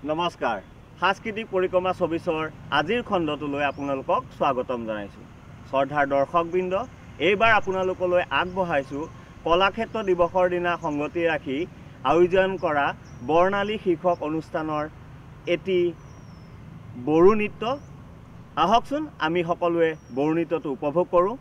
নমস্কাৰ সাংস্কৃতিক পৰিক্ৰমা ২৪ৰ আজিৰ খণ্ডটোলৈ আপোনালোকক স্বাগতম জনাইছোঁ শ্ৰদ্ধাৰ দৰ্শকবৃন্দ এইবাৰ আপোনালোকলৈ আগবঢ়াইছোঁ কলাক্ষেত্ৰ দিৱসৰ দিনা সংগতি ৰাখি আয়োজন কৰা বৰ্ণালী শীৰ্ষক অনুষ্ঠানৰ এটি বড়ো নৃত্য আহকচোন আমি সকলোৱে বড়ো নৃত্যটো উপভোগ কৰোঁ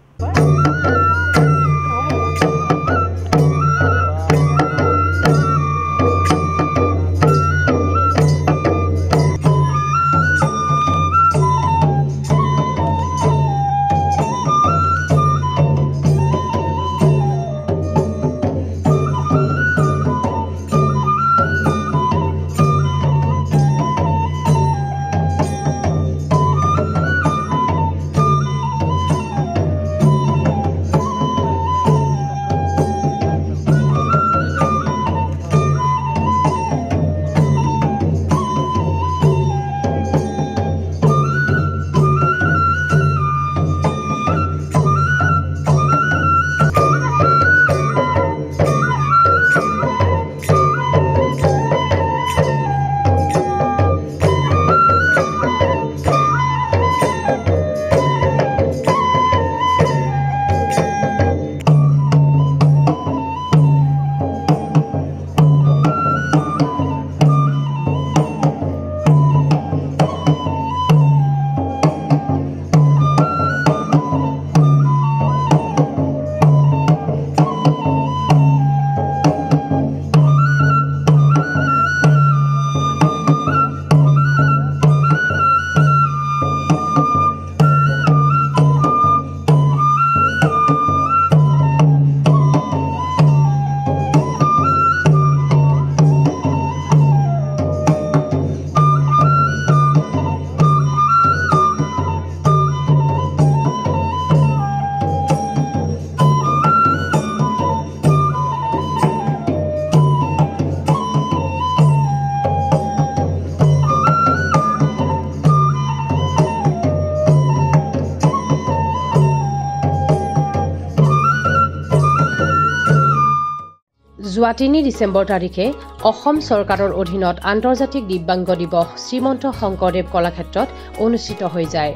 যোৱা ৩ ডিচেম্বৰ তাৰিখে অসম চৰকাৰৰ অধীনত আন্তৰ্জাতিক দিব্যাংগ দিৱস শ্ৰীমন্ত শংকৰদেৱ কলাক্ষেত্ৰত অনুষ্ঠিত হৈ যায়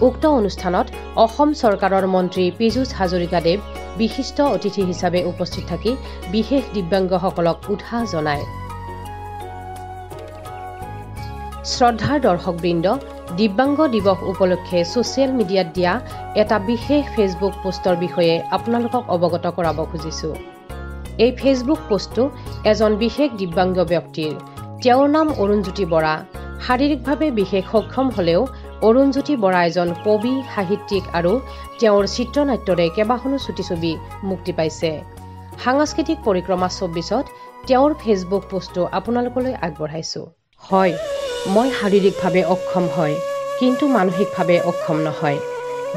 উক্ত অনুষ্ঠানত অসম চৰকাৰৰ মন্ত্ৰী পীযুষ হাজৰিকাদেৱ বিশিষ্ট অতিথি হিচাপে উপস্থিত থাকি বিশেষ দিব্যাংগসকলক উৎসাহ জনায় শ্ৰদ্ধাৰ দৰ্শকবৃন্দ দিব্যাংগ দিৱস উপলক্ষে ছ'চিয়েল মিডিয়াত দিয়া এটা বিশেষ ফেচবুক পোষ্টৰ বিষয়ে আপোনালোকক অৱগত কৰাব খুজিছোঁ এই ফেচবুক পোষ্টটো এজন বিশেষ দিব্যাংগ ব্যক্তিৰ তেওঁৰ নাম অৰুণজ্যোতি বৰা শাৰীৰিকভাৱে বিশেষ সক্ষম হ'লেও অৰুণজ্যোতি বৰা এজন কবি সাহিত্যিক আৰু তেওঁৰ চিত্ৰনাট্যৰে কেইবাখনো ছবি মুক্তি পাইছে সাংস্কৃতিক পৰিক্ৰমা ২৪ত তেওঁৰ ফেচবুক পোষ্টটো আপোনালোকলৈ আগবঢ়াইছোঁ হয় মই শাৰীৰিকভাৱে অক্ষম হয় কিন্তু মানসিকভাৱে অক্ষম নহয়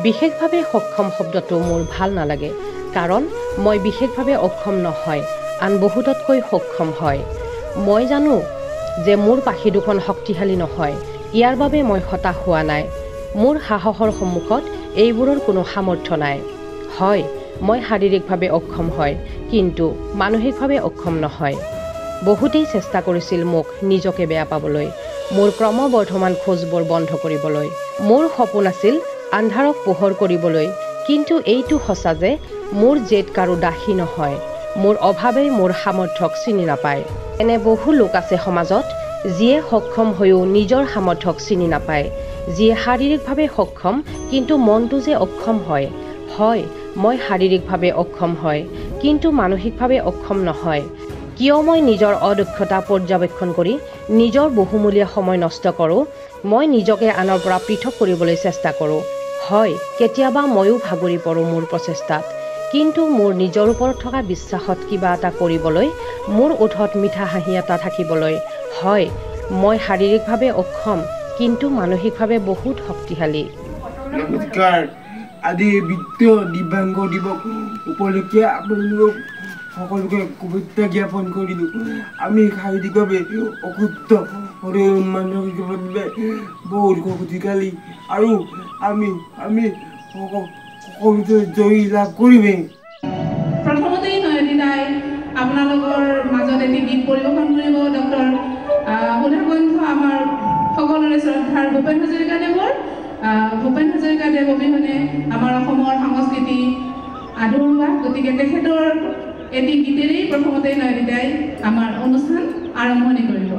বিশেষভাৱে সক্ষম শব্দটো মোৰ ভাল নালাগে কাৰণ মই বিশেষভাৱে অক্ষম নহয় আন বহুততকৈ সক্ষম হয় মই জানো যে মোৰ পাখি দুখন শক্তিশালী নহয় ইয়াৰ বাবে মই হতাশ হোৱা নাই মোৰ সাহসৰ সন্মুখত এইবোৰৰ কোনো সামৰ্থ্য নাই হয় মই শাৰীৰিকভাৱে অক্ষম হয় কিন্তু মানসিকভাৱে অক্ষম নহয় বহুতেই চেষ্টা কৰিছিল মোক নিজকে বেয়া পাবলৈ মোৰ ক্ৰমবৰ্ধমান খোজবোৰ বন্ধ কৰিবলৈ মোৰ সপোন আছিল আন্ধাৰক পোহৰ কৰিবলৈ কিন্তু এইটো সঁচা যে মোৰ জেদ কাৰো দাসী নহয় মোৰ অভাৱে মোৰ সামৰ্থ্যক চিনি নাপায় এনে বহু লোক আছে সমাজত যিয়ে সক্ষম হৈও নিজৰ সামৰ্থ্যক চিনি নাপায় যিয়ে শাৰীৰিকভাৱে সক্ষম কিন্তু মনটো যে অক্ষম হয় হয় মই শাৰীৰিকভাৱে অক্ষম হয় কিন্তু মানসিকভাৱে অক্ষম নহয় কিয় মই নিজৰ অদক্ষতা পৰ্যবেক্ষণ কৰি নিজৰ বহুমূলীয়া সময় নষ্ট কৰোঁ মই নিজকে আনৰ পৰা পৃথক কৰিবলৈ চেষ্টা কৰোঁ হয় কেতিয়াবা ময়ো ভাগৰি পৰোঁ মোৰ প্ৰচেষ্টাত কিন্তু মোৰ নিজৰ ওপৰত থকা বিশ্বাসত কিবা এটা কৰিবলৈ মোৰ ওঠত মিঠা হাঁহি এটা থাকিবলৈ হয় মই শাৰীৰিকভাৱে অক্ষম কিন্তু মানসিকভাৱে বহুত শক্তিশালী নমস্কাৰ আজি বিত্তীয় দিব্যাংগ দিৱস উপলক্ষে আপোনালোক সকলোকে শুভেচ্ছা জ্ঞাপন কৰিলোঁ আমি শাৰীৰিকভাৱে অসুস্থ হ'লেও মানসিকভাৱে বহুত শক্তিশালী আৰু আমি সকলোতে জয়ী লাভ কৰিমেই প্ৰথমতেই নয়নিতাই আপোনালোকৰ মাজত এটি গীত পৰিৱেশন কৰিব ডক্টৰ উদাৰ বন্ধু আমাৰ সকলোৰে শ্ৰদ্ধাৰ ভূপেন হাজৰিকাদেৱৰ ভূপেন হাজৰিকাদেৱ অবিহনে আমাৰ অসমৰ সংস্কৃতি আধৰুৱা। গতিকে তেখেতৰ এটি গীতেৰেই প্ৰথমতে নয়নিতাই আমাৰ অনুষ্ঠান আৰম্ভণি কৰিব।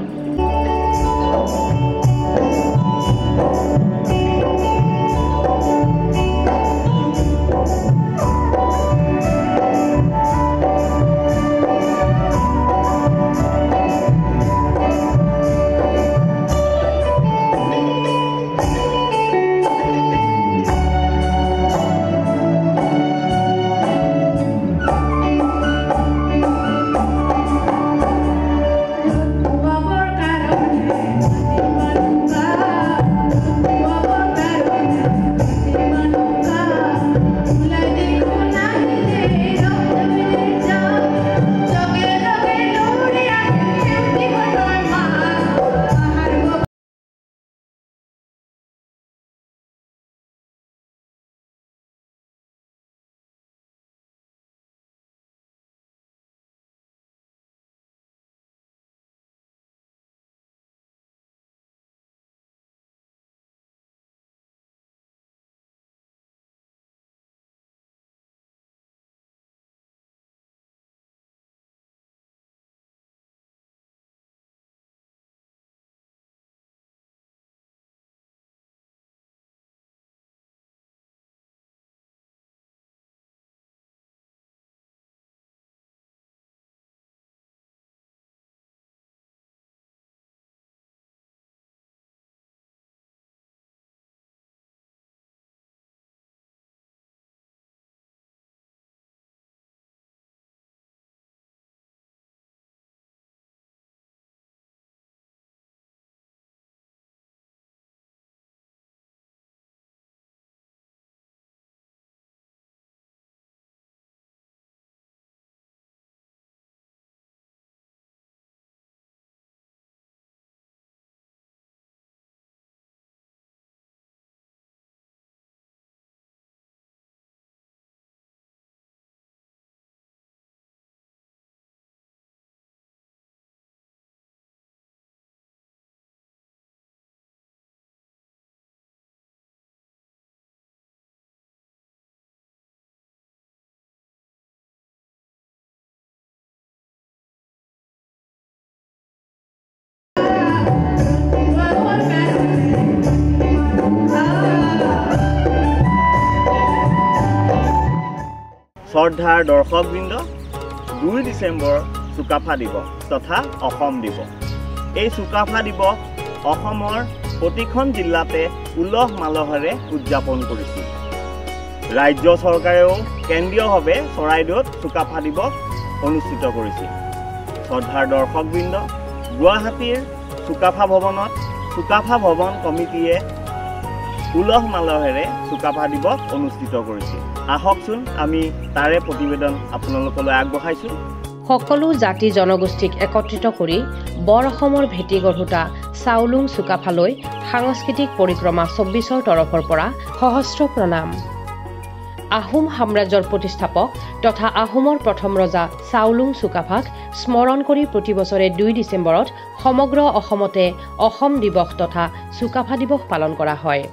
শ্ৰদ্ধাৰ দৰ্শকবৃন্দ, 2 ডিচেম্বৰ চুকাফা দিৱস তথা অসম দিৱস। এই চুকাফা দিৱস অসমৰ প্ৰতিখন জিলাতে উলহ মালহেৰে উদযাপন কৰিছিল। ৰাজ্য চৰকাৰেও কেন্দ্ৰীয়ভাৱে চৰাইদেউত চুকাফা দিৱস অনুষ্ঠিত কৰিছিল। শ্ৰদ্ধাৰ দৰ্শকবৃন্দ, গুৱাহাটীৰ চুকাফা ভৱনত চুকাফা ভৱন কমিটিয়ে উলহ মালহেৰে চুকাফা দিৱস অনুষ্ঠিত কৰিছিল। আহকচোন আমি তাৰে প্ৰতিবেদন আপোনালোকলৈ আগবঢ়াইছোঁ। সকলো জাতি জনগোষ্ঠীক একত্ৰিত কৰি বৰ অসমৰ ভেটি গঢ়োতা চাউলুং চুকাফালৈ সাংস্কৃতিক পৰিক্ৰমা 24ৰ তৰফৰ পৰা সহস্ৰ প্ৰণাম। আহোম সাম্ৰাজ্যৰ প্ৰতিষ্ঠাপক তথা আহোমৰ প্ৰথম ৰজা চাউলুং চুকাফাক স্মৰণ কৰি প্ৰতিবছৰে 2 ডিচেম্বৰত সমগ্ৰ অসমতে অসম দিৱস তথা চুকাফা দিৱস পালন কৰা হয়।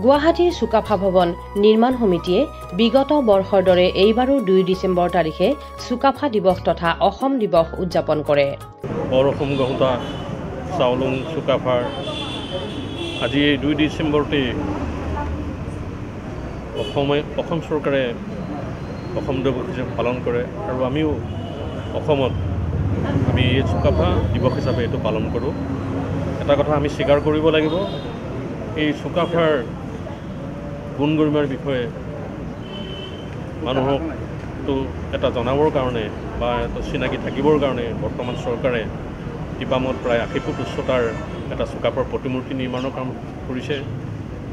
গুৱাহাটীৰ চুকাফা ভৱন নিৰ্মাণ সমিতিয়ে বিগত বৰ্ষৰ দৰে এইবাৰো 2 ডিচেম্বৰ তাৰিখে চুকাফা দিৱস তথা অসম দিৱস উদযাপন কৰে। বৰ অসম গঢ়োতা চাউলুং চুকাফাৰ আজি এই 2 ডিচেম্বৰতে অসম চৰকাৰে অসম দিৱস হিচাপে পালন কৰে আৰু আমিও অসমত আমি এই চুকাফা দিৱস হিচাপে এইটো পালন কৰোঁ। এটা কথা আমি স্বীকাৰ কৰিব লাগিব, এই চুকাফাৰ গুণ গৰিমাৰ বিষয়ে মানুহকটো এটা জনাবৰ কাৰণে বা এটা চিনাকি থাকিবৰ কাৰণে বৰ্তমান চৰকাৰে টিপামত প্ৰায় 80 ফুট উচ্চতাৰ এটা চুকাফাৰ প্ৰতিমূৰ্তি নিৰ্মাণৰ কাম কৰিছে।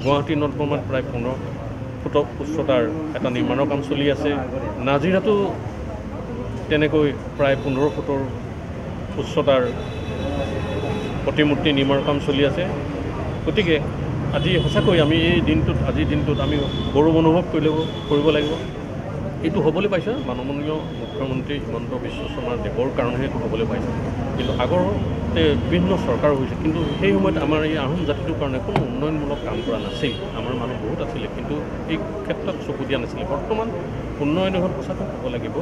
গুৱাহাটী নদবৰ্মাত প্ৰায় 15 ফুট উচ্চতাৰ এটা নিৰ্মাণৰ কাম চলি আছে। নাজিৰাতো তেনেকৈ প্ৰায় 15 ফুটৰ উচ্চতাৰ প্ৰতিমূৰ্তি নিৰ্মাণৰ কাম চলি আছে। গতিকে আজি সঁচাকৈ আমি আজিৰ দিনটোত আমি গৌৰৱ অনুভৱ কৰিব লাগিব। এইটো হ'বলৈ পাইছে মাননীয় মুখ্যমন্ত্ৰী হিমন্ত বিশ্ব শৰ্মা দেৱৰ কাৰণেহে এইটো হ'বলৈ পাইছে। কিন্তু আগৰ বিভিন্ন চৰকাৰ হৈছে, কিন্তু সেই সময়ত আমাৰ এই আহোম জাতিটোৰ কাৰণে কোনো উন্নয়নমূলক কাম কৰা নাছিল। আমাৰ মানুহ বহুত আছিলে, কিন্তু এই ক্ষেত্ৰত চকু দিয়া নাছিলে। বৰ্তমান উন্নয়নৰ সঁচাকৈ ক'ব লাগিব,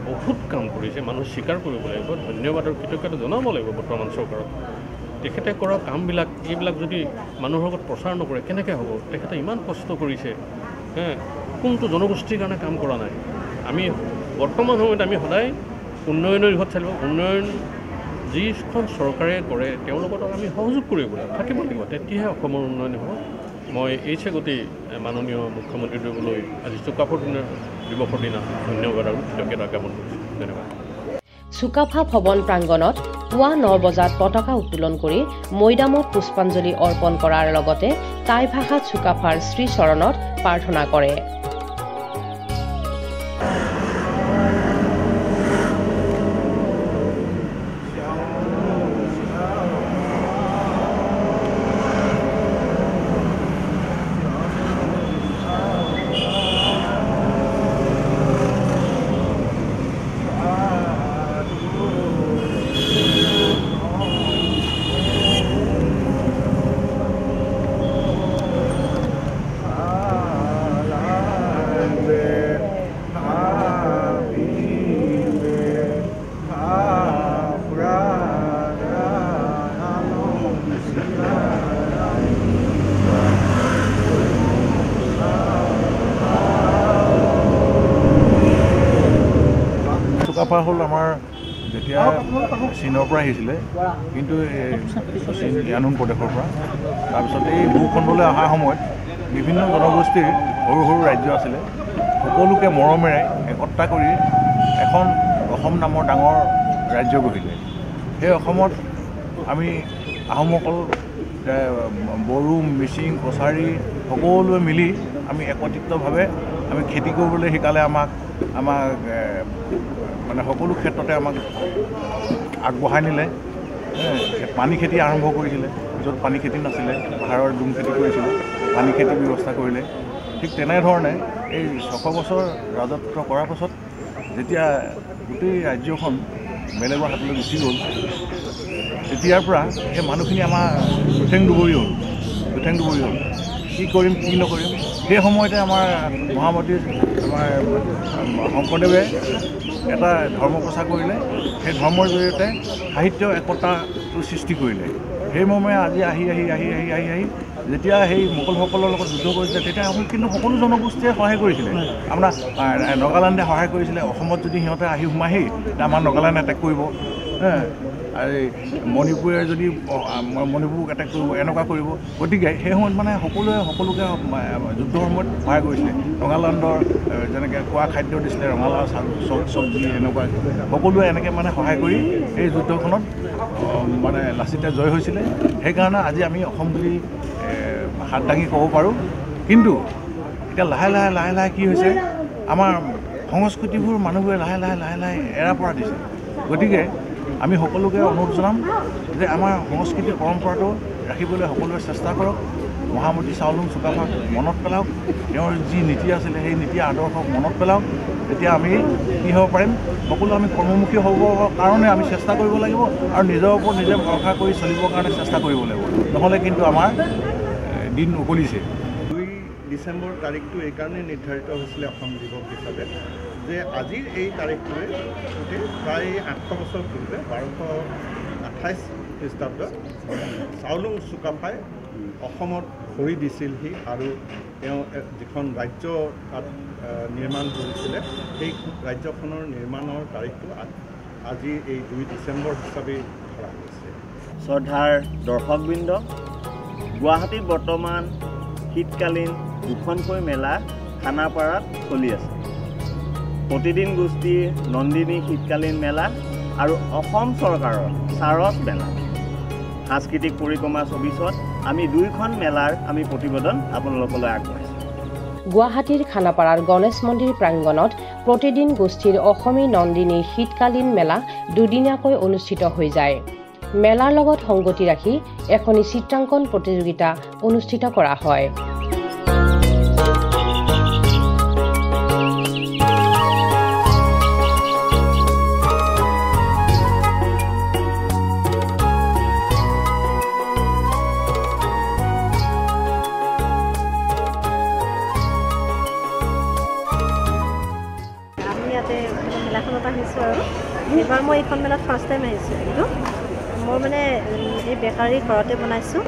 বহুত কাম কৰিছে, মানুহ স্বীকাৰ কৰিব লাগিব, ধন্যবাদ আৰু কৃতজ্ঞতা জনাব লাগিব বৰ্তমান চৰকাৰক। তেখেতে কৰা কামবিলাক এইবিলাক যদি মানুহৰ আগত প্ৰচাৰ নকৰে কেনেকৈ হ'ব? তেখেতে ইমান কষ্ট কৰিছে, কোনটো জনগোষ্ঠীৰ কাৰণে কাম কৰা নাই? আমি বৰ্তমান সময়ত আমি সদায় উন্নয়নৰ দিশত চালিব, উন্নয়ন যিখন চৰকাৰে কৰে তেওঁৰ লগত আমি সহযোগ কৰিব থাকিব লাগিব, তেতিয়াহে অসমৰ উন্নয়ন হ'ব। মই এই চেগতেই মাননীয় মুখ্যমন্ত্ৰীদেৱলৈ আজি চুকাফা দিৱসৰ দিনা ধন্যবাদ আৰু কৃতজ্ঞতা জ্ঞাপন কৰিছোঁ। ধন্যবাদ। চুকাফা ভৱন প্ৰাংগণত পুৱা 9 বজাত পতাকা উত্তোলন কৰি মৈদামত পুষ্পাঞ্জলি অৰ্পণ কৰাৰ লগতে টাই ভাষাত চুকাফাৰ শ্ৰীচৰণত প্ৰাৰ্থনা কৰে। চুকাফা হ'ল আমাৰ যেতিয়া চীনৰ পৰা আহিছিলে, কিন্তু ইয়ানুন প্ৰদেশৰ পৰা। তাৰপিছত এই ভূখণ্ডলৈ অহাৰ সময়ত বিভিন্ন জনগোষ্ঠীৰ সৰু সৰু ৰাজ্য আছিলে, সকলোকে মৰমেৰে একতা কৰি এখন অসম নামৰ ডাঙৰ ৰাজ্য গঢ়িলে। সেই অসমত আমি আহোমসকল, বড়ো, মিচিং, কছাৰী সকলোৱে মিলি আমি একত্ৰিতভাৱে আমি খেতি কৰিবলৈ শিকালে। আমাক মানে সকলো ক্ষেত্ৰতে আমাক আগবঢ়াই নিলে। পানী খেতি আৰম্ভ কৰিছিলে, য'ত পানী খেতি নাছিলে পাহাৰৰ ডুম খেতি কৰিছিলে, পানী খেতিৰ ব্যৱস্থা কৰিলে। ঠিক তেনেধৰণে এই 600 বছৰ ৰাজত্ব কৰাৰ পাছত যেতিয়া গোটেই ৰাজ্যখন বেলেগৰ হাতলৈ গুচি গ'ল, তেতিয়াৰ পৰা এই মানুহখিনি আমাৰ দুঠেং দুবৰি হ'ল। কি কৰিম কি নকৰিম, সেই সময়তে আমাৰ মহামতী আমাৰ শংকৰদেৱে এটা ধৰ্ম প্ৰচাৰ কৰিলে। সেই ধৰ্মৰ জৰিয়তে সাহিত্য একতাটো সৃষ্টি কৰিলে। সেই মৰ্মে আজি আহি যেতিয়া সেই মোগলসকলৰ লগত যুদ্ধ কৰিছিলে, তেতিয়া কিন্তু সকলো জনগোষ্ঠীয়ে সহায় কৰিছিলে। আপোনাৰ নগালেণ্ডে সহায় কৰিছিলে। অসমত যদি সিহঁতে আহি সোমাহি আমাৰ নগালেণ্ড এটেক কৰিব, আৰু মণিপুৰে যদি মণিপুৰক এটেক কৰিব, এনেকুৱা কৰিব। গতিকে সেই সময়ত মানে সকলোকে যুদ্ধৰ সময়ত সহায় কৰিছিলে। ৰঙালাণ্ডৰ যেনেকৈ খোৱা খাদ্য দিছিলে, ৰঙালাও চব্জি, এনেকুৱা সকলোৱে এনেকৈ মানে সহায় কৰি এই যুদ্ধখনত মানে লাচিতে জয় হৈছিলে। সেইকাৰণে আজি আমি অসম বুলি হাত দাঙি ক'ব পাৰোঁ। কিন্তু এতিয়া লাহে লাহে কি হৈছে, আমাৰ সংস্কৃতিবোৰ মানুহবোৰে লাহে লাহে এৰা পৰা দিছে। গতিকে আমি সকলোকে অনুৰোধ জনাম যে আমাৰ সংস্কৃতি পৰম্পৰাটো ৰাখিবলৈ সকলোৱে চেষ্টা কৰক। মহামতী চাওলুং চুকাফাক মনত পেলাওক, তেওঁৰ যি নীতি আছিলে সেই নীতি আদৰ্শক মনত পেলাওক। তেতিয়া আমি কি হ'ব পাৰিম, সকলো আমি কৰ্মমুখী হ'বৰ কাৰণে আমি চেষ্টা কৰিব লাগিব, আৰু নিজৰ ওপৰত নিজে ভৰসা কৰি চলিবৰ কাৰণে চেষ্টা কৰিব লাগিব। নহ'লে কিন্তু আমাৰ দিন উকলিছে। 2 ডিচেম্বৰ তাৰিখটো এইকাৰণে নিৰ্ধাৰিত হৈছিলে অসম দিৱস হিচাপে যে আজিৰ এই তাৰিখটোৱে প্ৰায় 800 বছৰ পূৰ্বে 1228 খ্ৰীষ্টাব্দত চাওলুং চুকাফাই অসমত ভৰি দিছিলহি, আৰু তেওঁ যিখন ৰাজ্য তাত নিৰ্মাণ কৰিছিলে, সেই ৰাজ্যখনৰ নিৰ্মাণৰ তাৰিখটো আজি এই 2 ডিচেম্বৰ হিচাপে ধৰা হৈছে। শ্ৰদ্ধাৰ দৰ্শকবৃন্দ, গুৱাহাটীত বৰ্তমান শীতকালীন 2খনকৈ মেলা খানাপাৰাত চলি আছে। প্ৰতিদিন গোষ্ঠীৰ নন্দিনী শীতকালীন মেলা আৰু অসম চৰকাৰৰ চাৰচ মেলা। সাংস্কৃতিক পৰিক্ৰমা 24ত আমি 2খন মেলাৰ আমি প্ৰতিবেদন আপোনালোকলৈ আগবঢ়াইছোঁ। গুৱাহাটীৰ খানাপাৰাৰ গণেশ মন্দিৰ প্ৰাংগণত প্ৰতিদিন গোষ্ঠীৰ অসমী নন্দিনী শীতকালীন মেলা দুদিনীয়াকৈ অনুষ্ঠিত হৈ যায়। মেলাৰ লগত সংগতি ৰাখি এখনি চিত্ৰাংকন প্ৰতিযোগিতা অনুষ্ঠিত কৰা হয়। আহিছোঁ আৰু এইবাৰ মই এইখন মেলাত ফাৰ্ষ্ট টাইম আহিছোঁ কিন্তু মই মানে এই বেকাৰী ঘৰতে বনাইছোঁ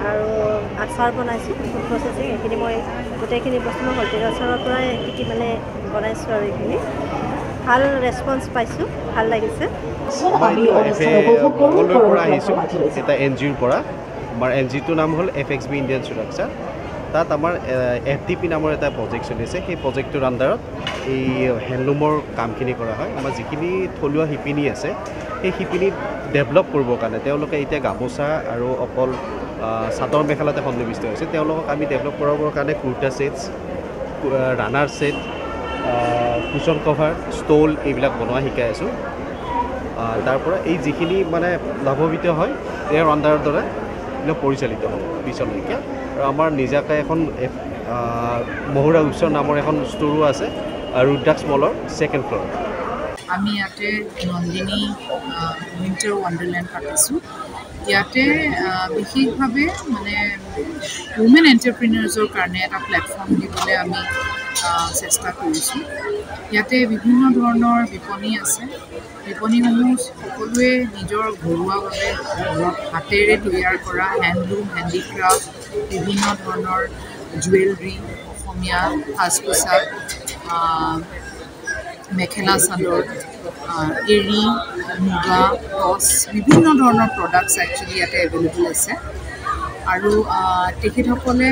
আৰু আচাৰ বনাইছোঁ ফুড প্ৰচেছিং এইখিনি মই গোটেইখিনি বস্তু মই হলটিকালচাৰৰ পৰাই শিকি মানে বনাইছোঁ আৰু এইখিনি ভাল ৰেছপন্স পাইছোঁ ভাল লাগিছে মংগলদৈৰ পৰা আহিছোঁ এটা NGOৰ পৰা আমাৰ NGOটোৰ নাম হ'ল FXB ইণ্ডিয়ান সুৰক্ষা তাত আমাৰ FDP নামৰ এটা প্ৰজেক্ট চলি আছে সেই প্ৰজেক্টটোৰ আণ্ডাৰত এই হেণ্ডলুমৰ কামখিনি কৰা হয় আমাৰ যিখিনি থলুৱা শিপিনী আছে সেই শিপিনী ডেভেলপ কৰিবৰ কাৰণে তেওঁলোকে এতিয়া গামোচা আৰু অকল চাদৰ মেখেলাতে সন্নিৱিষ্ট হৈছে তেওঁলোকক আমি ডেভেলপ কৰাবৰ কাৰণে kurta sets runner set cushion cover stole এইবিলাক বনোৱা শিকাই আছোঁ তাৰ পৰা এই যিখিনি মানে লাভান্বিত হয় ইয়াৰ আণ্ডাৰৰ দ্বাৰা এইবিলাক পৰিচালিত হ'ব পিছলৈকে আৰু আমাৰ নিজাকৈ এখন মহুৰা উৎসৱ নামৰ এখন ষ্ট'ৰো আছে ৰুদ্ৰাক্স মলৰ ছেকেণ্ড ফ্ল'ৰ আমি ইয়াতে নন্দিনী উইণ্টাৰ ৱাণ্ডাৰলেণ্ড পাতিছোঁ ইয়াতে বিশেষভাৱে মানে উমেন এণ্টাৰপ্ৰিনাৰ্ছৰ কাৰণে এটা প্লেটফৰ্ম দিবলৈ আমি চেষ্টা কৰিছোঁ ইয়াতে বিভিন্ন ধৰণৰ বিপণী আছে বিপণীসমূহ সকলোৱে নিজৰ ঘৰুৱাভাৱে হাতেৰে তৈয়াৰ কৰা হেণ্ডলুম হেণ্ডিক্ৰাফ্ট বিভিন্ন ধৰণৰ জুৱেলাৰী অসমীয়া সাজ পোছাক মেখেলা চাদৰ এৰী মুগা টচ বিভিন্ন ধৰণৰ প্ৰডাক্টছ একচুৱেলি ইয়াতে এভেইলেবল আছে আৰু তেখেতসকলে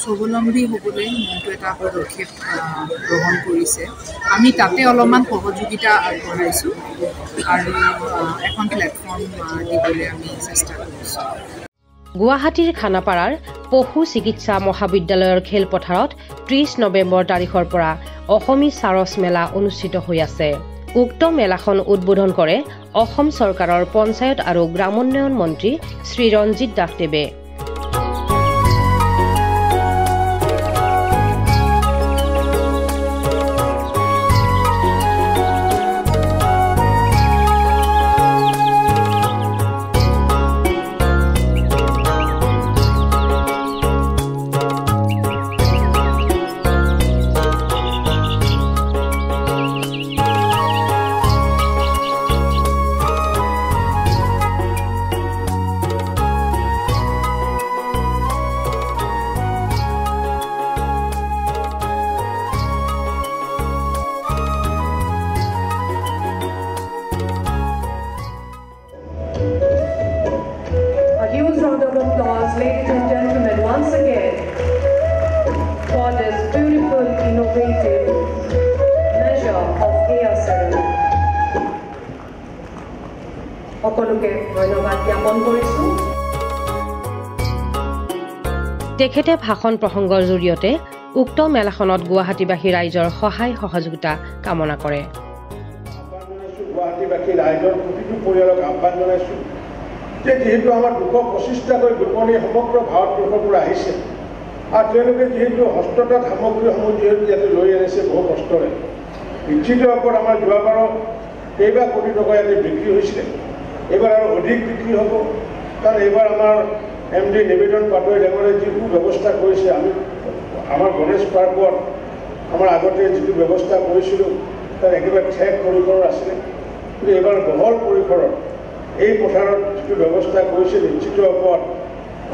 স্বাৱলম্বী হ'বলৈ মনটো এটা পদক্ষেপ গ্ৰহণ কৰিছে আমি তাতে অলপমান সহযোগিতা আগবঢ়াইছোঁ আৰু এখন প্লেটফৰ্ম দিবলৈ আমি চেষ্টা কৰিছোঁ গুৱাহাটীৰ খানাপাৰাৰ পশু চিকিৎসা মহাবিদ্যালয়ৰ খেলপথাৰত 30 নৱেম্বৰ তাৰিখৰ পৰা অসমী চাৰছ মেলা অনুষ্ঠিত হৈ আছে উক্ত মেলাখন উদ্বোধন কৰে অসম চৰকাৰৰ পঞ্চায়ত আৰু গ্ৰামোন্নয়ন মন্ত্ৰী Shri Ranjit দাসদেৱে Ladies and gentlemen, once again, for this beautiful, innovative measure of air ceremony. সকলোকে ধন্যবাদ জ্ঞাপন কৰিছোঁ তেখেতে ভাষণ প্ৰসংগৰ জৰিয়তে উক্ত মেলাখনত গুৱাহাটীবাসী ৰাইজৰ সহায় সহযোগিতা কামনা কৰে গুৱাহাটীবাসী ৰাইজৰ প্ৰতিটো পৰিয়ালক আহ্বান জনাইছোঁ যেহেতু আমাৰ 225টাকৈ বিপণী সমগ্ৰ ভাৰতবৰ্ষৰ পৰা আহিছে আৰু তেওঁলোকে যেহেতু হস্ততাঁত সামগ্ৰীসমূহ যিহেতু ইয়াতে লৈ আনিছে বহু কষ্টৰে নিশ্চিত ওপৰত আমাৰ যোৱাবাৰৰ কেইবা কোটি টকা ইয়াতে বিক্ৰী হৈছিলে এইবাৰ আৰু অধিক বিক্ৰী হ'ব কাৰণ এইবাৰ আমাৰ MD নিবেদন পাটোৱাৰী ডাঙৰে যি ব্যৱস্থা কৰিছে আমি আমাৰ গণেশ পাৰ্কত আমাৰ আগতে যিটো ব্যৱস্থা কৰিছিলোঁ তাত একেবাৰে ঠেক পৰিসৰৰ আছিলে কিন্তু এইবাৰ বহল পৰিসৰত এই পথাৰত যিটো ব্যৱস্থা কৰিছে নিশ্চিত ওপৰত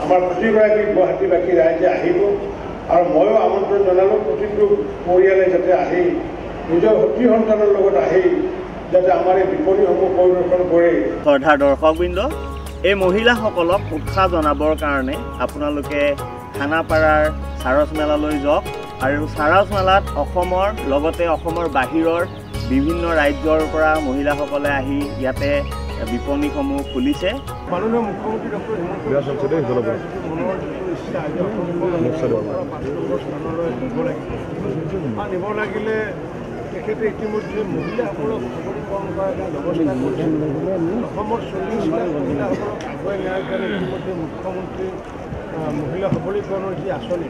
আমাৰ প্ৰতিগৰাকী গুৱাহাটীবাসী ৰাইজে আহিব আৰু ময়ো আমন্ত্ৰণ জনালোঁ প্ৰতিটো পৰিয়ালে যাতে আহি নিজৰ সতি সন্তানৰ লগত আহি যাতে আমাৰ এই বিপণীসমূহ পৰিদৰ্শন কৰে শ্ৰদ্ধাৰ দৰ্শকবৃন্দ এই মহিলাসকলক উৎসাহ জনাবৰ কাৰণে আপোনালোকে খানাপাৰাৰ চাৰছ মেলালৈ যাওক আৰু চাৰছ মেলাত অসমৰ লগতে অসমৰ বাহিৰৰ বিভিন্ন ৰাজ্যৰ পৰা মহিলাসকলে আহি ইয়াতে বিপণীসমূহ খুলিছে মাননীয় মুখ্যমন্ত্ৰী ডক্টৰ হিমন্ত মনৰ যিটো ইচ্ছা নিব লাগিলে তেখেতে ইতিমধ্যে মহিলাসকলক সবলীকৰণ কৰাৰ ব্যৱস্থা কৰিছে অসমৰ 40 মহিলাসকলক আগুৱাই নিয়াৰ কাৰণে ইতিমধ্যে মুখ্যমন্ত্ৰী মহিলা সবলীকৰণৰ যি আঁচনি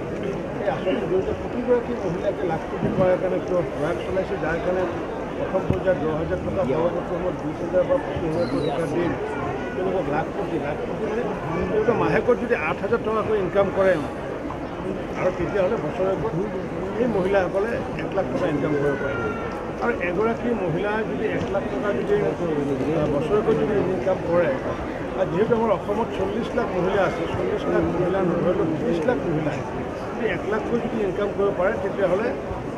সেই আঁচনিৰ জৰিয়তে প্ৰতিগৰাকী মহিলাকে লাখ কোটি কৰাৰ কাৰণে তেওঁ প্ৰয়াস চলাইছে যাৰ কাৰণে প্ৰথম পৰ্যায়ত 10,000 টকা পৰৱৰ্তী সময়ত 20,000 বা 25,000 টকা দিন তেওঁলোকক লাখ কোটি মানে তেওঁলোকে মাহেকত যদি 8,000 টকাকৈ ইনকাম কৰে আৰু তেতিয়াহ'লে বছৰেকত সেই মহিলাসকলে 1 লাখ টকা ইনকাম কৰিব পাৰে আৰু এগৰাকী মহিলাই যদি 1 লাখ টকা যদি বছৰকৈ যদি ইনকাম কৰে, আৰু যিহেতু আমাৰ অসমত 40 লাখ মহিলা আছে, 40 লাখ মহিলা নহ'লেও 30 লাখ মহিলাই যদি 1 লাখকৈ যদি ইনকাম কৰিব পাৰে, তেতিয়াহ'লে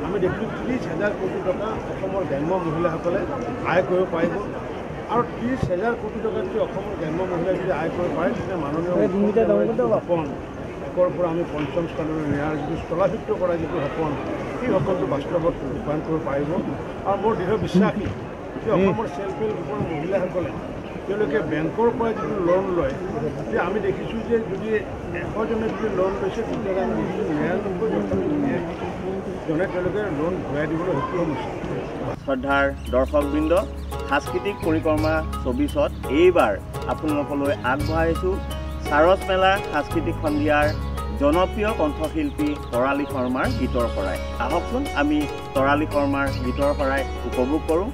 আমি দেখিছোঁ 30,000 কোটি টকা অসমৰ গ্ৰাম্য মহিলাসকলে আয় কৰিব পাৰিব। আৰু 30,000 কোটি টকা যদি অসমৰ গ্ৰাম্য মহিলাই যদি আয় কৰিব পাৰে, তেতিয়া মাননীয় সপোন 1ৰ পৰা আমি 5ম স্থানলৈ নিয়াৰ যিটো স্থলাভিষিক্ত কৰা যিটো সপোন, সেই সপোনটো বাস্তৱত ৰূপায়ণ কৰিব পাৰিব। আৰু মোৰ দৃঢ় বিশ্বাসী যে অসমৰ চেল্ফ হেল্প গ্ৰুপৰ মহিলাসকলে তেওঁলোকে বেংকৰ পৰা যিটো লোন লয়, যে আমি দেখিছোঁ যে যদি 100জনে যদি লোন লৈছে, তেতিয়াহ'লে আমি দেখিছোঁ 99জনে তেওঁলোকে লোন ঘূৰাই দিবলৈ সক্ষম হৈছে। শ্ৰদ্ধাৰ দৰ্শকবৃন্দ, সাংস্কৃতিক পৰিক্ৰমা 24ত এইবাৰ আপোনালোকলৈ আগবঢ়াইছোঁ চাৰচ মেলাৰ সাংস্কৃতিক সন্ধিয়াৰ জনপ্ৰিয় কণ্ঠশিল্পী তৰালী শৰ্মাৰ গীতৰ শৰাই। আহকচোন আমি তৰালী শৰ্মাৰ গীতৰ শৰাই উপভোগ কৰোঁ।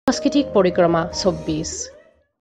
সাংস্কৃতিক পৰিক্ৰমা 24।